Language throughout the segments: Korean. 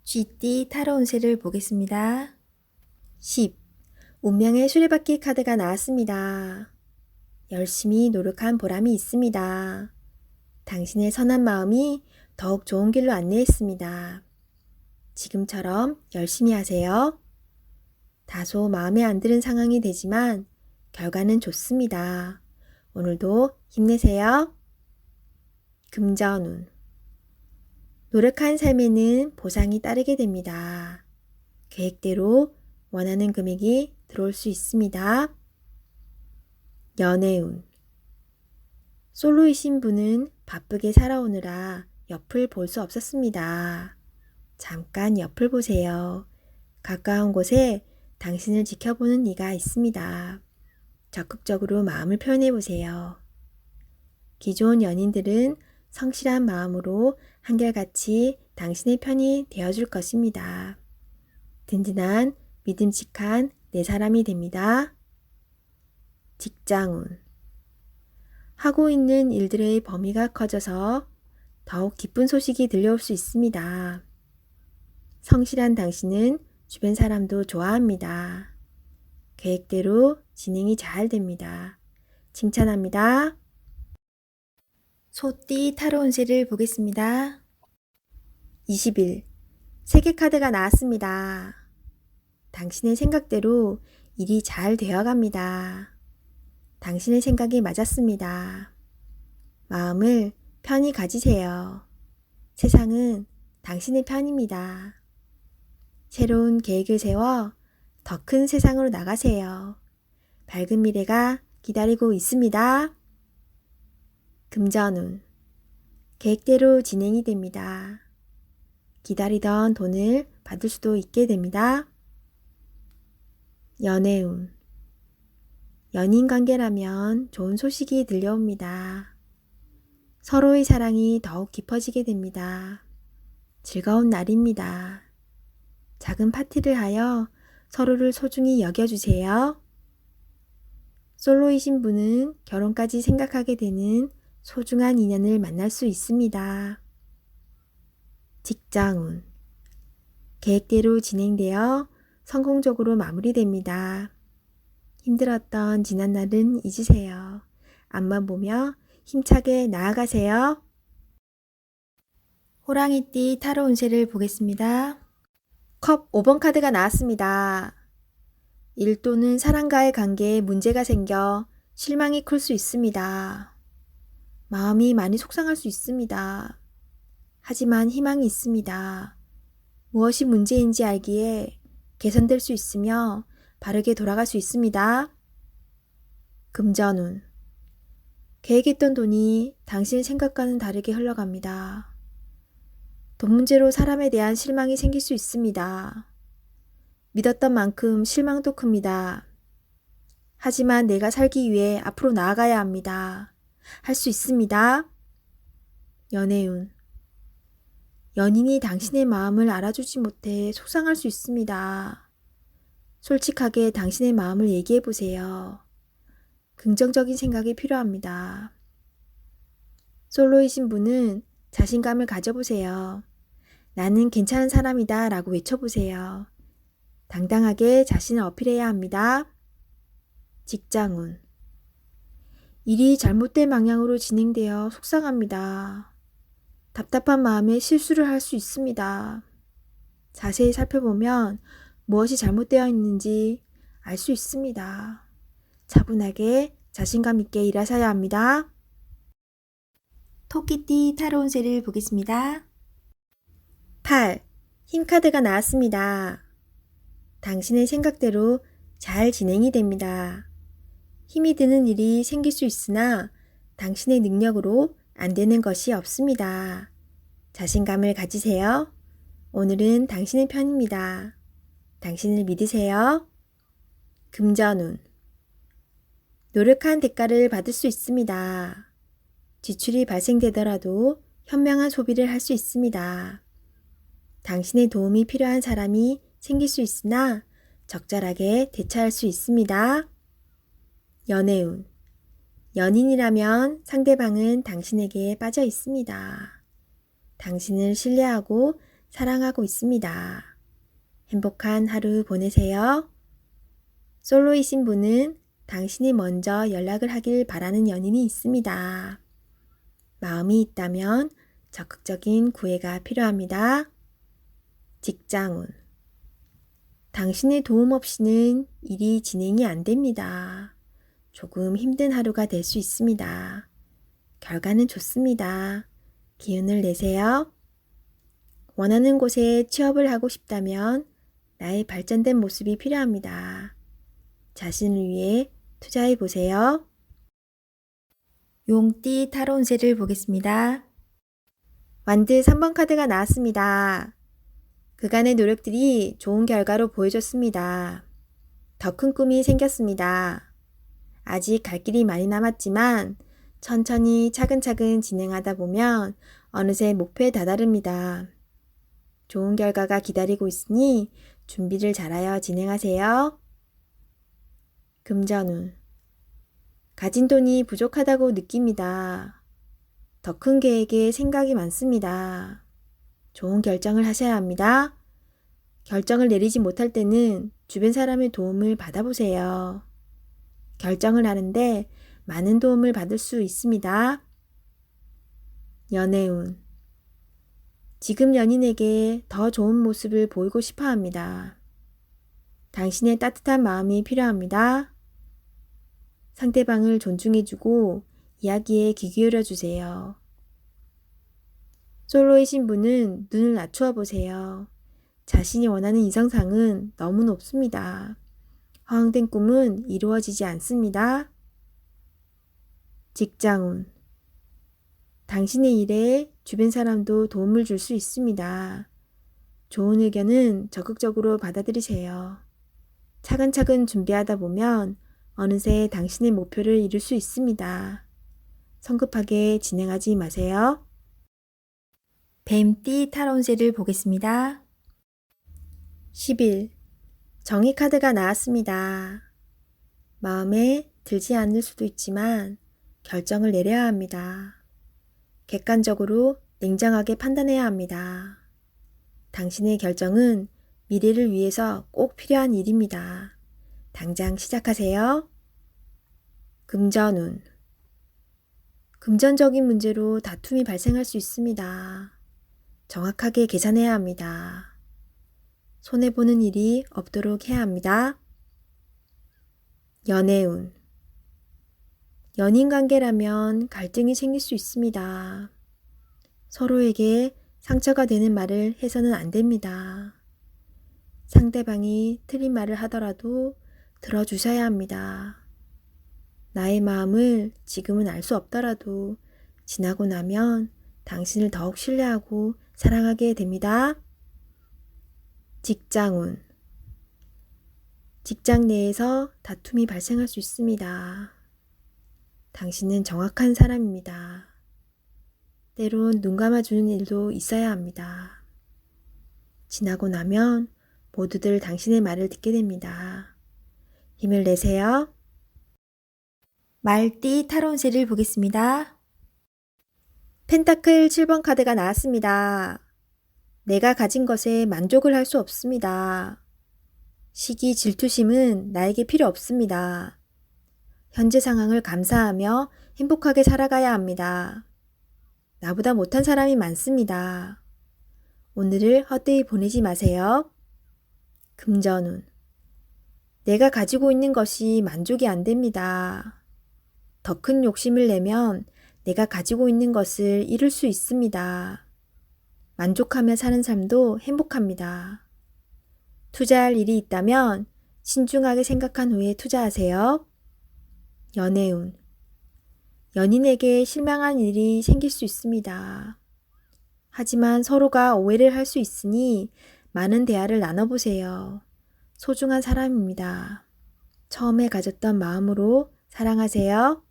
쥐띠 타로 운세를 보겠습니다. 10. 운명의 수레바퀴 카드가 나왔습니다. 열심히 노력한 보람이 있습니다. 당신의 선한 마음이 더욱 좋은 길로 안내했습니다. 지금처럼 열심히 하세요. 다소 마음에 안 드는 상황이 되지만 결과는 좋습니다. 오늘도 힘내세요. 금전운. 노력한 삶에는 보상이 따르게 됩니다. 계획대로 원하는 금액이 들어올 수 있습니다. 연애운. 솔로이신 분은 바쁘게 살아오느라 옆을 볼 수 없었습니다. 잠깐 옆을 보세요. 가까운 곳에 당신을 지켜보는 이가 있습니다. 적극적으로 마음을 표현해 보세요. 기존 연인들은 성실한 마음으로 한결같이 당신의 편이 되어줄 것입니다. 든든한 믿음직한 내 사람이 됩니다. 직장운. 하고 있는 일들의 범위가 커져서 더욱 기쁜 소식이 들려올 수 있습니다. 성실한 당신은 주변 사람도 좋아합니다. 계획대로 진행이 잘 됩니다. 칭찬합니다. 소띠 타로 운세를 보겠습니다. 20일 세계 카드가 나왔습니다. 당신의 생각대로 일이 잘 되어갑니다. 당신의 생각이 맞았습니다. 마음을 편히 가지세요. 세상은 당신의 편입니다. 새로운 계획을 세워 더 큰 세상으로 나가세요. 밝은 미래가 기다리고 있습니다. 금전운. 계획대로 진행이 됩니다. 기다리던 돈을 받을 수도 있게 됩니다. 연애운. 연인 관계라면 좋은 소식이 들려옵니다. 서로의 사랑이 더욱 깊어지게 됩니다. 즐거운 날입니다. 작은 파티를 하여 서로를 소중히 여겨주세요. 솔로이신 분은 결혼까지 생각하게 되는 소중한 인연을 만날 수 있습니다. 직장운. 계획대로 진행되어 성공적으로 마무리됩니다. 힘들었던 지난날은 잊으세요. 앞만 보며 힘차게 나아가세요. 호랑이띠 타로 운세를 보겠습니다. 컵 5번 카드가 나왔습니다. 일 또는 사람과의 관계에 문제가 생겨 실망이 클 수 있습니다. 마음이 많이 속상할 수 있습니다. 하지만 희망이 있습니다. 무엇이 문제인지 알기에 개선될 수 있으며 바르게 돌아갈 수 있습니다. 금전운. 계획했던 돈이 당신의 생각과는 다르게 흘러갑니다. 돈 문제로 사람에 대한 실망이 생길 수 있습니다. 믿었던 만큼 실망도 큽니다. 하지만 내가 살기 위해 앞으로 나아가야 합니다. 할 수 있습니다. 연애운. 연인이 당신의 마음을 알아주지 못해 속상할 수 있습니다. 솔직하게 당신의 마음을 얘기해 보세요. 긍정적인 생각이 필요합니다. 솔로이신 분은 자신감을 가져보세요. 나는 괜찮은 사람이다 라고 외쳐보세요. 당당하게 자신을 어필해야 합니다. 직장운. 일이 잘못된 방향으로 진행되어 속상합니다. 답답한 마음에 실수를 할 수 있습니다. 자세히 살펴보면 무엇이 잘못되어 있는지 알 수 있습니다. 차분하게 자신감 있게 일하셔야 합니다. 토끼띠 타로 운세를 보겠습니다. 8. 힘카드가 나왔습니다. 당신의 생각대로 잘 진행이 됩니다. 힘이 드는 일이 생길 수 있으나 당신의 능력으로 안 되는 것이 없습니다. 자신감을 가지세요. 오늘은 당신의 편입니다. 당신을 믿으세요. 금전운. 노력한 대가를 받을 수 있습니다. 지출이 발생되더라도 현명한 소비를 할 수 있습니다. 당신의 도움이 필요한 사람이 생길 수 있으나 적절하게 대처할 수 있습니다. 연애운. 연인이라면 상대방은 당신에게 빠져 있습니다. 당신을 신뢰하고 사랑하고 있습니다. 행복한 하루 보내세요. 솔로이신 분은 당신이 먼저 연락을 하길 바라는 연인이 있습니다. 마음이 있다면 적극적인 구애가 필요합니다. 직장운. 당신의 도움 없이는 일이 진행이 안 됩니다. 조금 힘든 하루가 될 수 있습니다. 결과는 좋습니다. 기운을 내세요. 원하는 곳에 취업을 하고 싶다면 나의 발전된 모습이 필요합니다. 자신을 위해 투자해 보세요. 용띠 타로 운세를 보겠습니다. 완드 3번 카드가 나왔습니다. 그간의 노력들이 좋은 결과로 보여줬습니다. 더 큰 꿈이 생겼습니다. 아직 갈 길이 많이 남았지만 천천히 차근차근 진행하다 보면 어느새 목표에 다다릅니다. 좋은 결과가 기다리고 있으니 준비를 잘하여 진행하세요. 금전운. 가진 돈이 부족하다고 느낍니다. 더 큰 계획에 생각이 많습니다. 좋은 결정을 하셔야 합니다. 결정을 내리지 못할 때는 주변 사람의 도움을 받아보세요. 결정을 하는데 많은 도움을 받을 수 있습니다. 연애운. 지금 연인에게 더 좋은 모습을 보이고 싶어 합니다. 당신의 따뜻한 마음이 필요합니다. 상대방을 존중해주고 이야기에 귀 기울여 주세요. 솔로이신 분은 눈을 낮추어 보세요. 자신이 원하는 이성상은 너무 높습니다. 허황된 꿈은 이루어지지 않습니다. 직장운. 당신의 일에 주변 사람도 도움을 줄 수 있습니다. 좋은 의견은 적극적으로 받아들이세요. 차근차근 준비하다 보면 어느새 당신의 목표를 이룰 수 있습니다. 성급하게 진행하지 마세요. 뱀띠 타로 운세를 보겠습니다. 10일 정의 카드가 나왔습니다. 마음에 들지 않을 수도 있지만 결정을 내려야 합니다. 객관적으로 냉정하게 판단해야 합니다. 당신의 결정은 미래를 위해서 꼭 필요한 일입니다. 당장 시작하세요. 금전운. 금전적인 문제로 다툼이 발생할 수 있습니다. 정확하게 계산해야 합니다. 손해보는 일이 없도록 해야 합니다. 연애운. 연인 관계라면 갈등이 생길 수 있습니다. 서로에게 상처가 되는 말을 해서는 안 됩니다. 상대방이 틀린 말을 하더라도 들어주셔야 합니다. 나의 마음을 지금은 알 수 없더라도 지나고 나면 당신을 더욱 신뢰하고 사랑하게 됩니다. 직장운. 직장 내에서 다툼이 발생할 수 있습니다. 당신은 정확한 사람입니다. 때론 눈 감아주는 일도 있어야 합니다. 지나고 나면 모두들 당신의 말을 듣게 됩니다. 힘을 내세요. 말띠 타로 운세를 보겠습니다. 펜타클 7번 카드가 나왔습니다. 내가 가진 것에 만족을 할 수 없습니다. 시기 질투심은 나에게 필요 없습니다. 현재 상황을 감사하며 행복하게 살아가야 합니다. 나보다 못한 사람이 많습니다. 오늘을 헛되이 보내지 마세요. 금전운. 내가 가지고 있는 것이 만족이 안 됩니다. 더 큰 욕심을 내면 내가 가지고 있는 것을 잃을 수 있습니다. 만족하며 사는 삶도 행복합니다. 투자할 일이 있다면 신중하게 생각한 후에 투자하세요. 연애운. 연인에게 실망한 일이 생길 수 있습니다. 하지만 서로가 오해를 할 수 있으니 많은 대화를 나눠보세요. 소중한 사람입니다. 처음에 가졌던 마음으로 사랑하세요.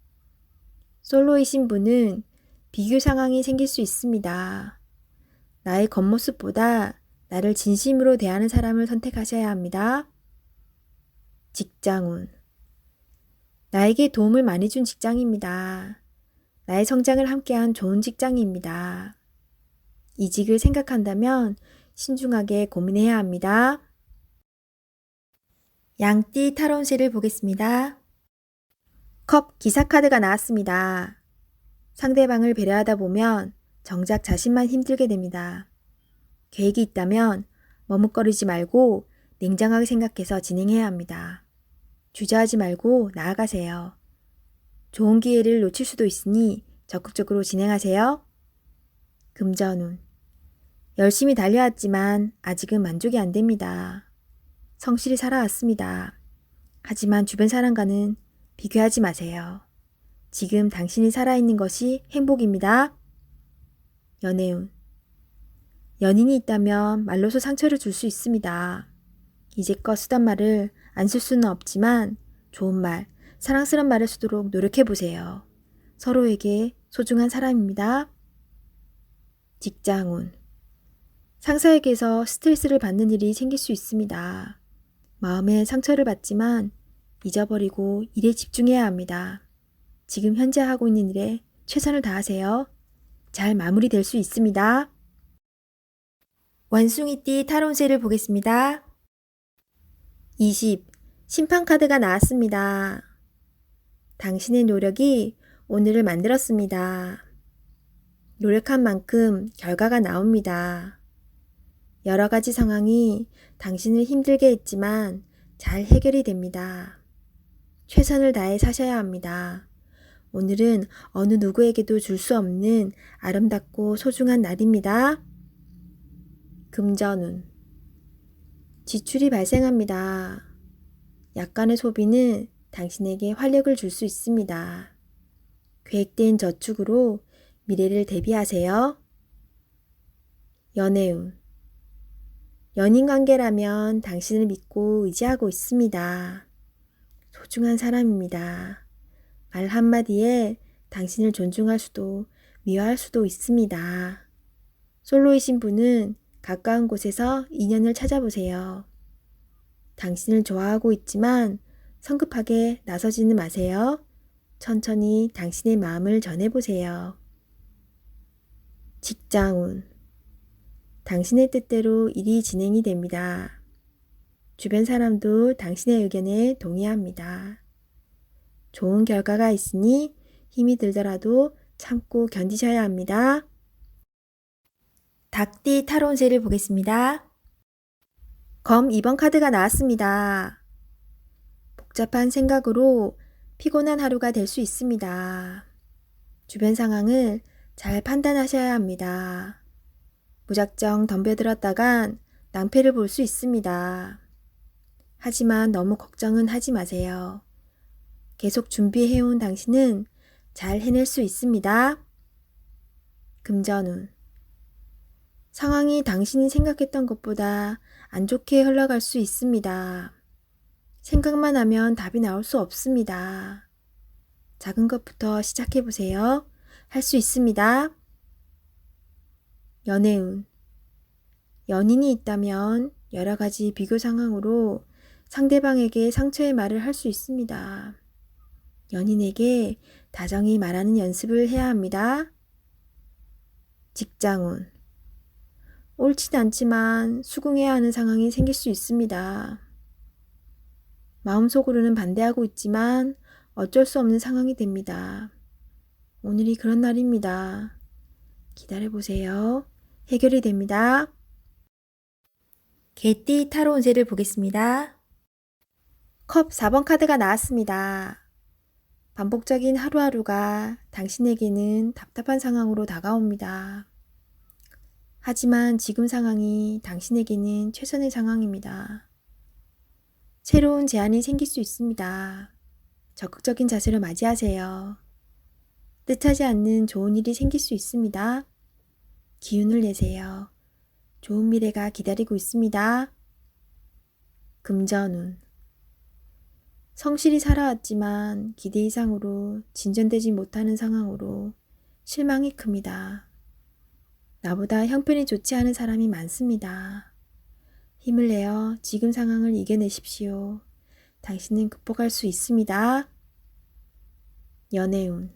솔로이신 분은 비교 상황이 생길 수 있습니다. 나의 겉모습보다 나를 진심으로 대하는 사람을 선택하셔야 합니다. 직장운. 나에게 도움을 많이 준 직장입니다. 나의 성장을 함께한 좋은 직장입니다. 이직을 생각한다면 신중하게 고민해야 합니다. 양띠 타로운세를 보겠습니다. 컵 기사카드가 나왔습니다. 상대방을 배려하다 보면 정작 자신만 힘들게 됩니다. 계획이 있다면 머뭇거리지 말고 냉정하게 생각해서 진행해야 합니다. 주저하지 말고 나아가세요. 좋은 기회를 놓칠 수도 있으니 적극적으로 진행하세요. 금전운. 열심히 달려왔지만 아직은 만족이 안 됩니다. 성실히 살아왔습니다. 하지만 주변 사람과는 비교하지 마세요. 지금 당신이 살아있는 것이 행복입니다. 연애운. 연인이 있다면 말로서 상처를 줄 수 있습니다. 이제껏 쓰던 말을 안 쓸 수는 없지만 좋은 말, 사랑스러운 말을 쓰도록 노력해보세요. 서로에게 소중한 사람입니다. 직장운. 상사에게서 스트레스를 받는 일이 생길 수 있습니다. 마음에 상처를 받지만 잊어버리고 일에 집중해야 합니다. 지금 현재 하고 있는 일에 최선을 다하세요. 잘 마무리될 수 있습니다. 원숭이띠 타로운세를 보겠습니다. 20. 심판카드가 나왔습니다. 당신의 노력이 오늘을 만들었습니다. 노력한 만큼 결과가 나옵니다. 여러 가지 상황이 당신을 힘들게 했지만 잘 해결이 됩니다. 최선을 다해 사셔야 합니다. 오늘은 어느 누구에게도 줄 수 없는 아름답고 소중한 날입니다. 금전운. 지출이 발생합니다. 약간의 소비는 당신에게 활력을 줄 수 있습니다. 계획된 저축으로 미래를 대비하세요. 연애운. 연인 관계라면 당신을 믿고 의지하고 있습니다. 소중한 사람입니다. 말 한마디에 당신을 존중할 수도 미워할 수도 있습니다. 솔로이신 분은 가까운 곳에서 인연을 찾아보세요. 당신을 좋아하고 있지만 성급하게 나서지는 마세요. 천천히 당신의 마음을 전해보세요. 직장운. 당신의 뜻대로 일이 진행이 됩니다. 주변 사람도 당신의 의견에 동의합니다. 좋은 결과가 있으니 힘이 들더라도 참고 견디셔야 합니다. 닭띠 타로운세를 보겠습니다. 검 2번 카드가 나왔습니다. 복잡한 생각으로 피곤한 하루가 될 수 있습니다. 주변 상황을 잘 판단하셔야 합니다. 무작정 덤벼들었다간 낭패를 볼 수 있습니다. 하지만 너무 걱정은 하지 마세요. 계속 준비해온 당신은 잘 해낼 수 있습니다. 금전운. 상황이 당신이 생각했던 것보다 안 좋게 흘러갈 수 있습니다. 생각만 하면 답이 나올 수 없습니다. 작은 것부터 시작해보세요. 할 수 있습니다. 연애운. 연인이 있다면 여러 가지 비교 상황으로 상대방에게 상처의 말을 할 수 있습니다. 연인에게 다정히 말하는 연습을 해야 합니다. 직장운. 옳진 않지만 수긍해야 하는 상황이 생길 수 있습니다. 마음속으로는 반대하고 있지만 어쩔 수 없는 상황이 됩니다. 오늘이 그런 날입니다. 기다려보세요. 해결이 됩니다. 개띠 타로운세를 보겠습니다. 컵 4번 카드가 나왔습니다. 반복적인 하루하루가 당신에게는 답답한 상황으로 다가옵니다. 하지만 지금 상황이 당신에게는 최선의 상황입니다. 새로운 제안이 생길 수 있습니다. 적극적인 자세로 맞이하세요. 뜻하지 않는 좋은 일이 생길 수 있습니다. 기운을 내세요. 좋은 미래가 기다리고 있습니다. 금전운. 성실히 살아왔지만 기대 이상으로 진전되지 못하는 상황으로 실망이 큽니다. 나보다 형편이 좋지 않은 사람이 많습니다. 힘을 내어 지금 상황을 이겨내십시오. 당신은 극복할 수 있습니다. 연애운.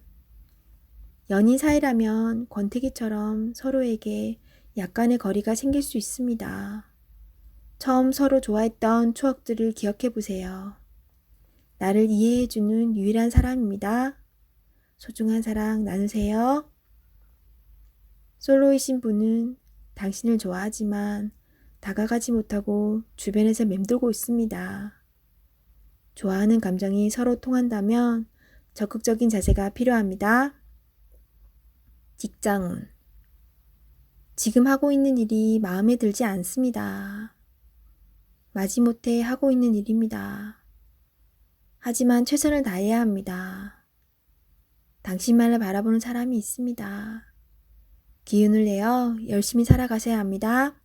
연인 사이라면 권태기처럼 서로에게 약간의 거리가 생길 수 있습니다. 처음 서로 좋아했던 추억들을 기억해 보세요. 나를 이해해주는 유일한 사람입니다. 소중한 사랑 나누세요. 솔로이신 분은 당신을 좋아하지만 다가가지 못하고 주변에서 맴돌고 있습니다. 좋아하는 감정이 서로 통한다면 적극적인 자세가 필요합니다. 직장운. 지금 하고 있는 일이 마음에 들지 않습니다. 마지못해 하고 있는 일입니다. 하지만 최선을 다해야 합니다. 당신만을 바라보는 사람이 있습니다. 기운을 내어 열심히 살아가셔야 합니다.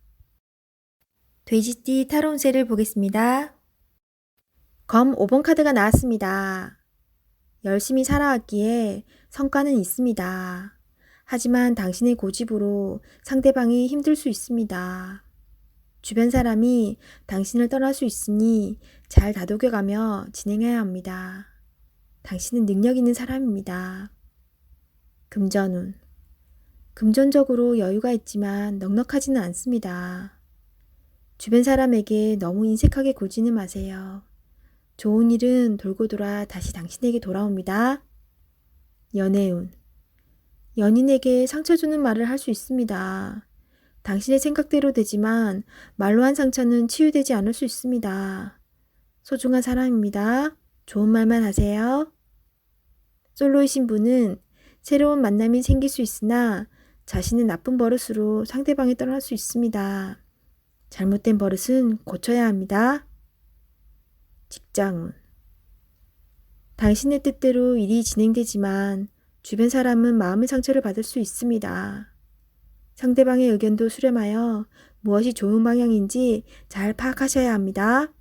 돼지띠 타로 운세를 보겠습니다. 검 5번 카드가 나왔습니다. 열심히 살아왔기에 성과는 있습니다. 하지만 당신의 고집으로 상대방이 힘들 수 있습니다. 주변 사람이 당신을 떠날 수 있으니 잘 다독여가며 진행해야 합니다. 당신은 능력 있는 사람입니다. 금전운. 금전적으로 여유가 있지만 넉넉하지는 않습니다. 주변 사람에게 너무 인색하게 굴지는 마세요. 좋은 일은 돌고 돌아 다시 당신에게 돌아옵니다. 연애운. 연인에게 상처 주는 말을 할 수 있습니다. 당신의 생각대로 되지만 말로 한 상처는 치유되지 않을 수 있습니다. 소중한 사람입니다. 좋은 말만 하세요. 솔로이신 분은 새로운 만남이 생길 수 있으나 자신의 나쁜 버릇으로 상대방이 떠날 수 있습니다. 잘못된 버릇은 고쳐야 합니다. 직장운. 당신의 뜻대로 일이 진행되지만 주변 사람은 마음의 상처를 받을 수 있습니다. 상대방의 의견도 수렴하여 무엇이 좋은 방향인지 잘 파악하셔야 합니다.